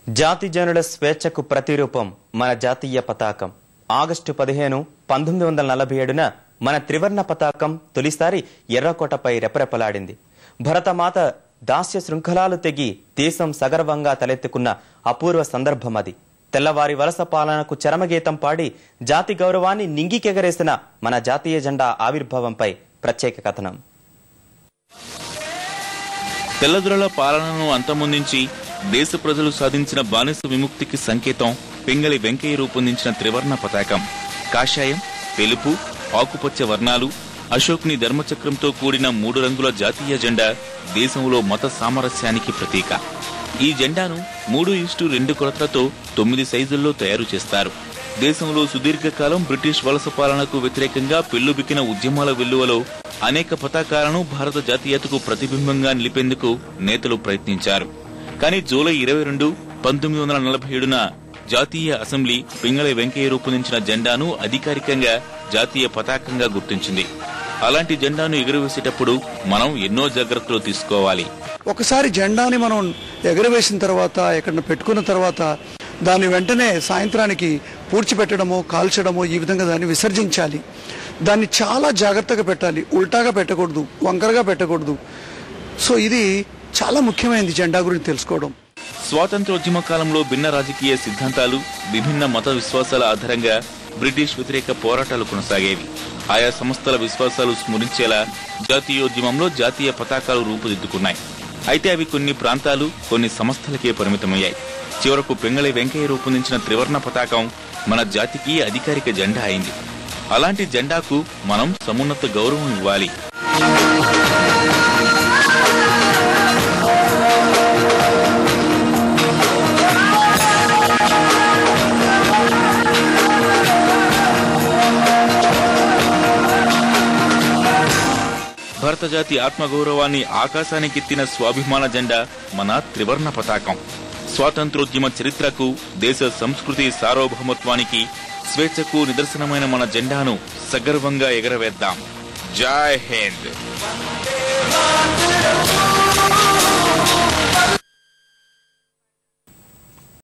జాతి జనుల స్వేచ్ఛకు ప్రతిరూపం మన జాతీయ పతాకం. ఆగస్టు 15, 1947న మన త్రివర్ణ పతాకం తొలిసారి ఎర్రకోటపై రెపరెపలాడింది. భరతమాత దాస్య శృంఖలాలు తెగి దేశం సగర్వంగా తలెత్తుకున్న అపూర్వ సందర్భం అది. తెల్లవారి వలస పాలనకు చరమగీతం పాడి జాతి గౌరవాన్ని నింగికెగరేసిన మన జాతీయ జెండా ఆవిర్భావంపై ప్రత్యేక కథనం. తెల్లదొరల పాలనను అంతమొందించి దేశ ప్రజలు సాధించిన బానిస విముక్తికి సంకేతం పింగళి వెంకయ్య రూపొందించిన త్రివర్ణ పతాకం. కాషాయం, తెలుపు, ఆకుపచ్చ వర్ణాలు, అశోక్ని ధర్మచక్రంతో కూడిన 3 రంగుల జాతీయ జెండా దేశంలో మత సామరస్యానికి ప్రతీక. ఈ జెండాను 3:2 కొలతలతో 9 సైజుల్లో తయారు చేస్తారు. దేశంలో సుదీర్ఘకాలం బ్రిటిష్ వలస పాలనకు వ్యతిరేకంగా పెళ్లుబికిన ఉద్యమాల వెల్లువలో అనేక పతాకాలను భారత జాతీయతకు ప్రతిబింబంగా నిలిపేందుకు నేతలు ప్రయత్నించారు. కానీ జూలై 22, 1947న జాతీయ అసెంబ్లీ పింగళి వెంకయ్య రూపొందించిన జెండాను అధికారికంగా జాతీయ పతాకంగా గుర్తించింది. అలాంటి జెండాను ఎగురవేసేటప్పుడు మనం ఎన్నో జాగ్రత్తలు తీసుకోవాలి. ఒకసారి జెండాని మనం ఎగురవేసిన తర్వాత ఎక్కడ పెట్టుకున్న తర్వాత దాన్ని వెంటనే సాయంత్రానికి పూడ్చిపెట్టడమో కాల్చడమో ఈ విధంగా దాన్ని విసర్జించాలి. దాన్ని చాలా జాగ్రత్తగా పెట్టాలి. ఉల్టాగా పెట్టకూడదు, వంకరగా పెట్టకూడదు. సో ఇది చాలా ముఖ్యమైనది జెండా గురించి తెలుసుకోవడం. స్వాతంత్రోద్యమ కాలంలో భిన్న రాజకీయ సిద్ధాంతాలు, విభిన్న మత విశ్వాసాల ఆధారంగా బ్రిటిష్ వ్యతిరేక పోరాటాలు కొనసాగేవి. ఆయా సంస్థల విశ్వాసాలు స్మరించేలా జాతీయోద్యమంలో జాతీయ పతాకాలు రూపుదిద్దుకున్నాయి. అయితే అవి కొన్ని ప్రాంతాలు, కొన్ని సంస్థలకే పరిమితమయ్యాయి. చివరకు పింగళి వెంకయ్య రూపొందించిన త్రివర్ణ పతాకం మన జాతికి అధికారిక జెండా అయింది. అలాంటి జెండాకు మనం సమున్నత గౌరవం ఇవ్వాలి. భారత జాతి ఆత్మగౌరవాన్ని ఆకాశానికెత్తిన స్వాభిమాన జెండా మన త్రివర్ణ పతాకం. స్వాతంత్రోద్యమ చరిత్రకు, దేశ సంస్కృతి సార్వభౌమత్వానికి, స్వేచ్ఛకు నిదర్శనమైన మన జెండాను సగర్వంగా ఎగరవేద్దాం. జై హింద్.